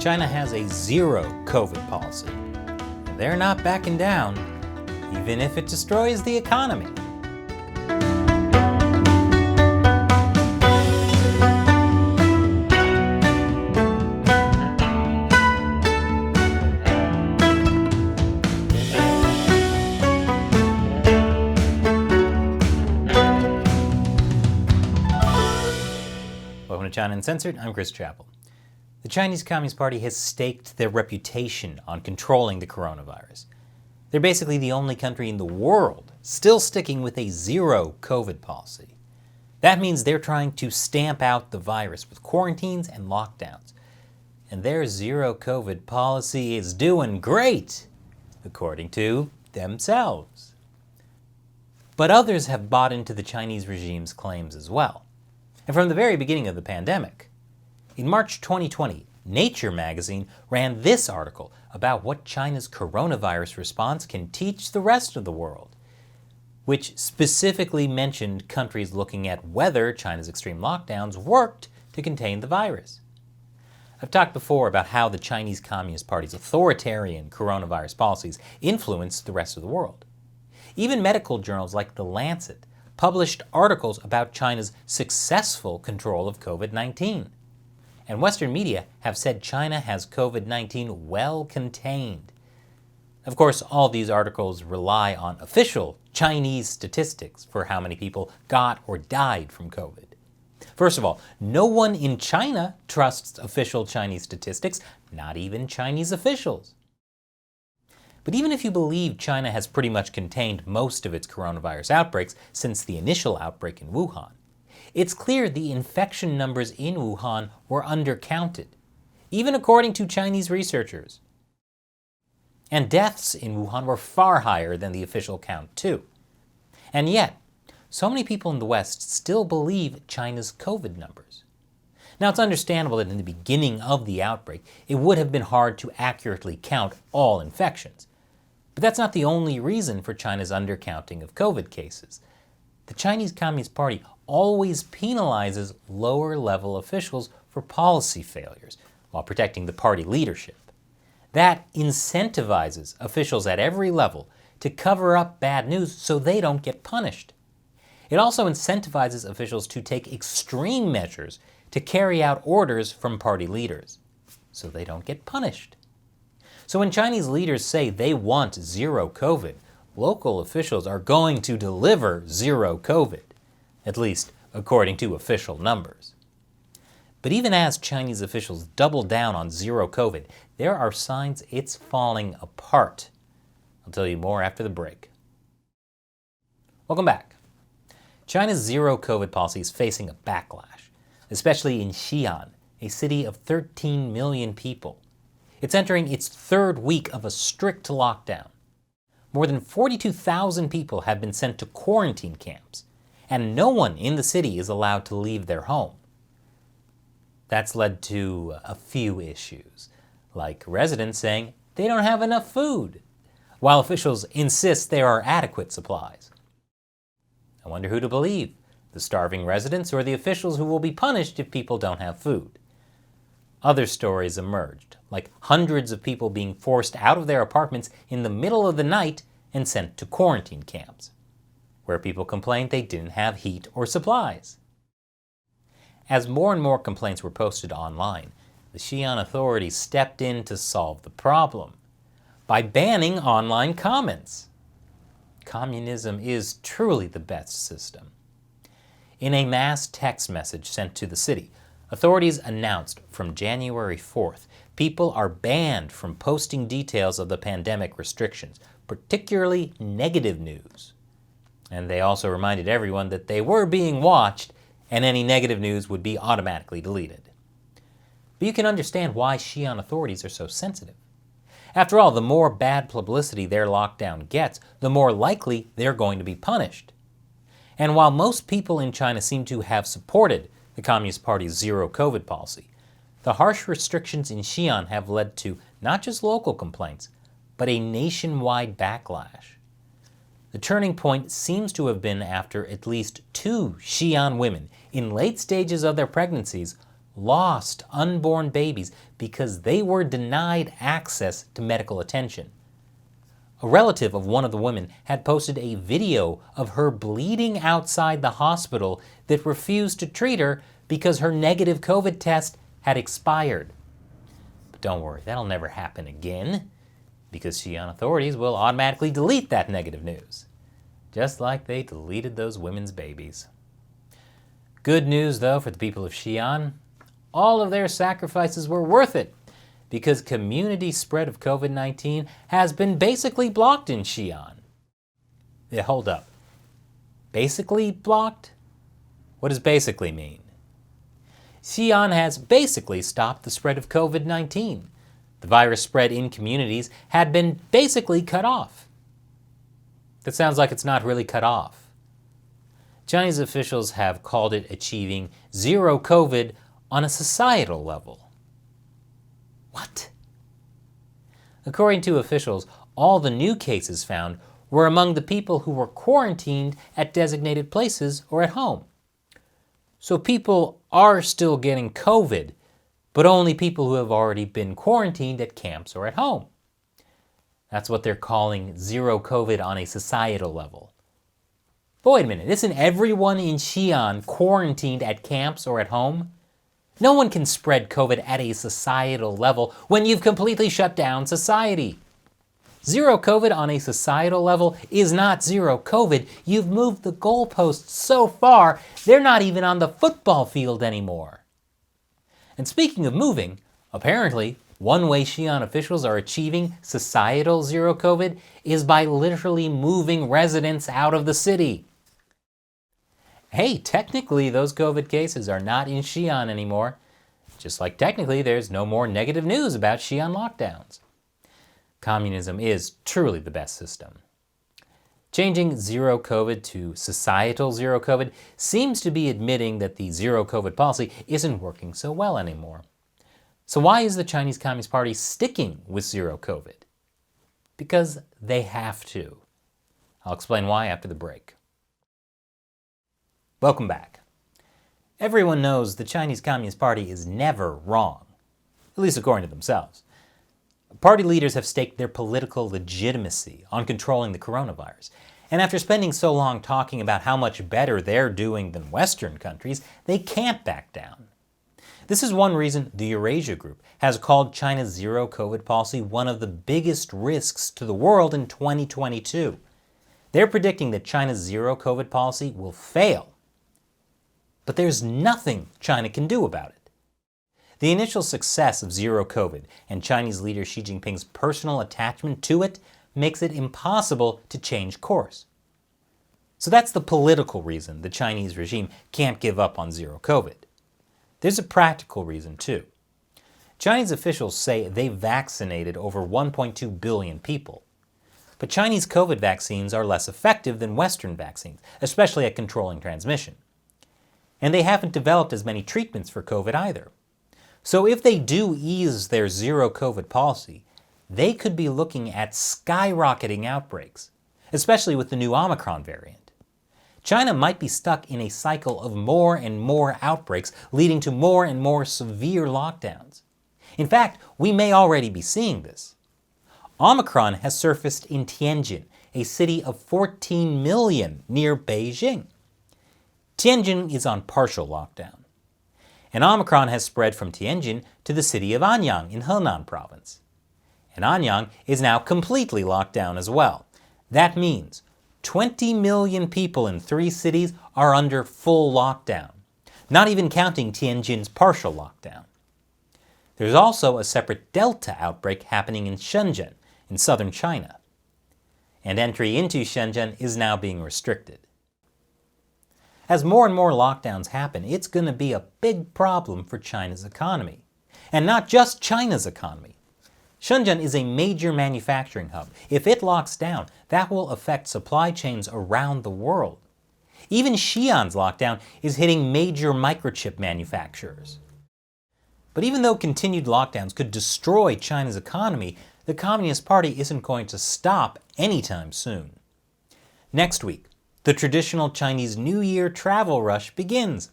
China has a zero COVID policy. They're not backing down, even if it destroys the economy. Welcome to China Uncensored, I'm Chris Chappell. The Chinese Communist Party has staked their reputation on controlling the coronavirus. They're basically the only country in the world still sticking with a zero COVID policy. That means they're trying to stamp out the virus with quarantines and lockdowns. And their zero COVID policy is doing great, according to themselves. But others have bought into the Chinese regime's claims as well. And from the very beginning of the pandemic, in March 2020, Nature magazine ran this article about what China's coronavirus response can teach the rest of the world, which specifically mentioned countries looking at whether China's extreme lockdowns worked to contain the virus. I've talked before about how the Chinese Communist Party's authoritarian coronavirus policies influenced the rest of the world. Even medical journals like The Lancet published articles about China's successful control of COVID-19. And Western media have said China has COVID-19 well contained. Of course, all these articles rely on official Chinese statistics for how many people got or died from COVID. First of all, no one in China trusts official Chinese statistics, not even Chinese officials. But even if you believe China has pretty much contained most of its coronavirus outbreaks since the initial outbreak in Wuhan, it's clear the infection numbers in Wuhan were undercounted, even according to Chinese researchers. And deaths in Wuhan were far higher than the official count, too. And yet, so many people in the West still believe China's COVID numbers. Now, it's understandable that in the beginning of the outbreak, it would have been hard to accurately count all infections. But that's not the only reason for China's undercounting of COVID cases. The Chinese Communist Party always penalizes lower-level officials for policy failures while protecting the party leadership. That incentivizes officials at every level to cover up bad news so they don't get punished. It also incentivizes officials to take extreme measures to carry out orders from party leaders so they don't get punished. So when Chinese leaders say they want zero COVID, local officials are going to deliver zero COVID, at least according to official numbers. But even as Chinese officials double down on zero COVID, there are signs it's falling apart. I'll tell you more after the break. Welcome back. China's zero COVID policy is facing a backlash, especially in Xi'an, a city of 13 million people. It's entering its third week of a strict lockdown. More than 42,000 people have been sent to quarantine camps, and no one in the city is allowed to leave their home. That's led to a few issues, like residents saying they don't have enough food, while officials insist there are adequate supplies. I wonder who to believe, the starving residents or the officials who will be punished if people don't have food. Other stories emerged, like hundreds of people being forced out of their apartments in the middle of the night and sent to quarantine camps, where people complained they didn't have heat or supplies. As more and more complaints were posted online, the Xi'an authorities stepped in to solve the problem by banning online comments. Communism is truly the best system. In a mass text message sent to the city, authorities announced from January 4th, people are banned from posting details of the pandemic restrictions, particularly negative news. And they also reminded everyone that they were being watched and any negative news would be automatically deleted. But you can understand why Xi'an authorities are so sensitive. After all, the more bad publicity their lockdown gets, the more likely they're going to be punished. And while most people in China seem to have supported the Communist Party's zero COVID policy, the harsh restrictions in Xi'an have led to not just local complaints, but a nationwide backlash. The turning point seems to have been after at least 2 Xi'an women in late stages of their pregnancies lost unborn babies because they were denied access to medical attention. A relative of one of the women had posted a video of her bleeding outside the hospital that refused to treat her because her negative COVID test had expired. But don't worry, that'll never happen again, because Xi'an authorities will automatically delete that negative news, just like they deleted those women's babies. Good news, though, for the people of Xi'an. All of their sacrifices were worth it, because community spread of COVID-19 has been basically blocked in Xi'an. Yeah, hold up. Basically blocked? What does basically mean? Xi'an has basically stopped the spread of COVID-19. The virus spread in communities had been basically cut off. That sounds like it's not really cut off. Chinese officials have called it achieving zero COVID on a societal level. What? According to officials, all the new cases found were among the people who were quarantined at designated places or at home. So people are still getting COVID, but only people who have already been quarantined at camps or at home. That's what they're calling zero COVID on a societal level. But wait a minute, isn't everyone in Xi'an quarantined at camps or at home? No one can spread COVID at a societal level when you've completely shut down society. Zero COVID on a societal level is not zero COVID. You've moved the goalposts so far, they're not even on the football field anymore. And speaking of moving, apparently, one way Xi'an officials are achieving societal zero COVID is by literally moving residents out of the city. Hey, technically those COVID cases are not in Xi'an anymore, just like technically there's no more negative news about Xi'an lockdowns. Communism is truly the best system. Changing zero COVID to societal zero COVID seems to be admitting that the zero COVID policy isn't working so well anymore. So why is the Chinese Communist Party sticking with zero COVID? Because they have to. I'll explain why after the break. Welcome back. Everyone knows the Chinese Communist Party is never wrong, at least according to themselves. Party leaders have staked their political legitimacy on controlling the coronavirus. And after spending so long talking about how much better they're doing than Western countries, they can't back down. This is one reason the Eurasia Group has called China's zero COVID policy one of the biggest risks to the world in 2022. They're predicting that China's zero COVID policy will fail. But there's nothing China can do about it. The initial success of zero COVID and Chinese leader Xi Jinping's personal attachment to it makes it impossible to change course. So that's the political reason the Chinese regime can't give up on zero COVID. There's a practical reason too. Chinese officials say they've vaccinated over 1.2 billion people. But Chinese COVID vaccines are less effective than Western vaccines, especially at controlling transmission. And they haven't developed as many treatments for COVID either. So if they do ease their zero COVID policy, they could be looking at skyrocketing outbreaks, especially with the new Omicron variant. China might be stuck in a cycle of more and more outbreaks, leading to more and more severe lockdowns. In fact, we may already be seeing this. Omicron has surfaced in Tianjin, a city of 14 million near Beijing. Tianjin is on partial lockdown. And Omicron has spread from Tianjin to the city of Anyang in Henan province. And Anyang is now completely locked down as well. That means 20 million people in 3 cities are under full lockdown, not even counting Tianjin's partial lockdown. There's also a separate Delta outbreak happening in Shenzhen, in southern China. And entry into Shenzhen is now being restricted. As more and more lockdowns happen, it's going to be a big problem for China's economy. And not just China's economy. Shenzhen is a major manufacturing hub. If it locks down, that will affect supply chains around the world. Even Xi'an's lockdown is hitting major microchip manufacturers. But even though continued lockdowns could destroy China's economy, the Communist Party isn't going to stop anytime soon. Next week, the traditional Chinese New Year travel rush begins.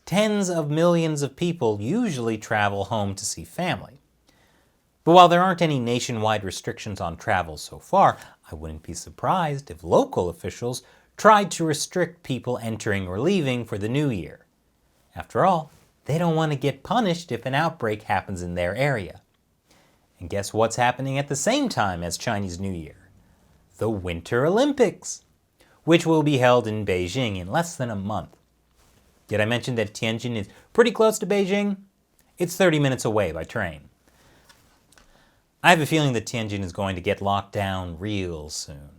tens of millions of people usually travel home to see family. But while there aren't any nationwide restrictions on travel so far, I wouldn't be surprised if local officials tried to restrict people entering or leaving for the new year. After all, they don't want to get punished if an outbreak happens in their area. And guess what's happening at the same time as Chinese New Year? The Winter Olympics, which will be held in Beijing in less than a month. Did I mention that Tianjin is pretty close to Beijing? It's 30 minutes away by train. I have a feeling that Tianjin is going to get locked down real soon,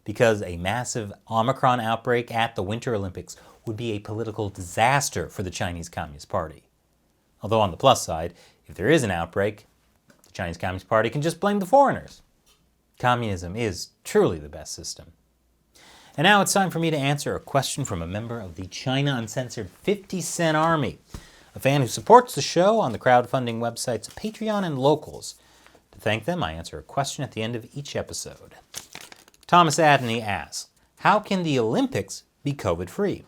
because a massive Omicron outbreak at the Winter Olympics would be a political disaster for the Chinese Communist Party. Although on the plus side, if there is an outbreak, the Chinese Communist Party can just blame the foreigners. Communism is truly the best system. And now it's time for me to answer a question from a member of the China Uncensored 50 Cent Army, a fan who supports the show on the crowdfunding websites Patreon and Locals. To thank them, I answer a question at the end of each episode. Thomas Adney asks, how can the Olympics be COVID-free?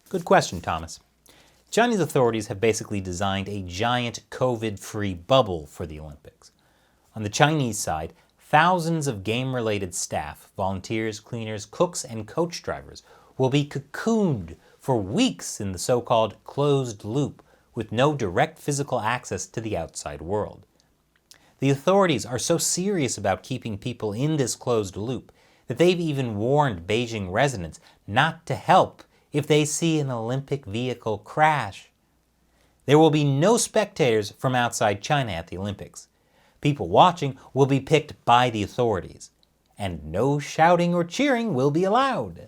Good question, Thomas. Chinese authorities have basically designed a giant COVID-free bubble for the Olympics. On the Chinese side, thousands of game-related staff, volunteers, cleaners, cooks, and coach drivers will be cocooned for weeks in the so-called closed loop with no direct physical access to the outside world. The authorities are so serious about keeping people in this closed loop that they've even warned Beijing residents not to help if they see an Olympic vehicle crash. There will be no spectators from outside China at the Olympics. People watching will be picked by the authorities, and no shouting or cheering will be allowed.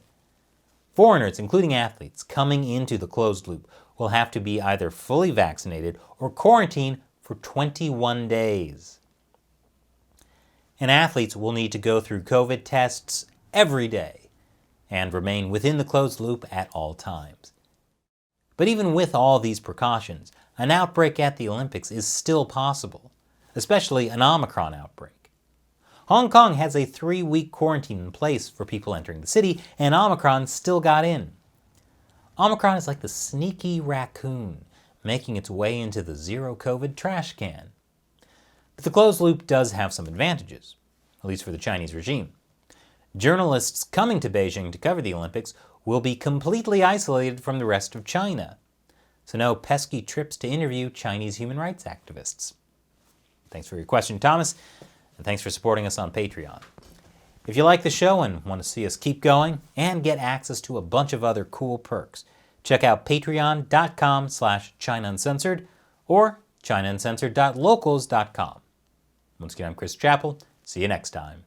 Foreigners, including athletes, coming into the closed loop will have to be either fully vaccinated or quarantined for 21 days. And athletes will need to go through COVID tests every day and remain within the closed loop at all times. But even with all these precautions, an outbreak at the Olympics is still possible, especially an Omicron outbreak. Hong Kong has a 3-week quarantine in place for people entering the city, and Omicron still got in. Omicron is like the sneaky raccoon making its way into the zero-COVID trash can. But the closed loop does have some advantages, at least for the Chinese regime. Journalists coming to Beijing to cover the Olympics will be completely isolated from the rest of China, so no pesky trips to interview Chinese human rights activists. Thanks for your question, Thomas, and thanks for supporting us on Patreon. If you like the show and want to see us keep going and get access to a bunch of other cool perks, check out patreon.com/China Uncensored or ChinaUncensored.locals.com. Once again, I'm Chris Chappell. See you next time.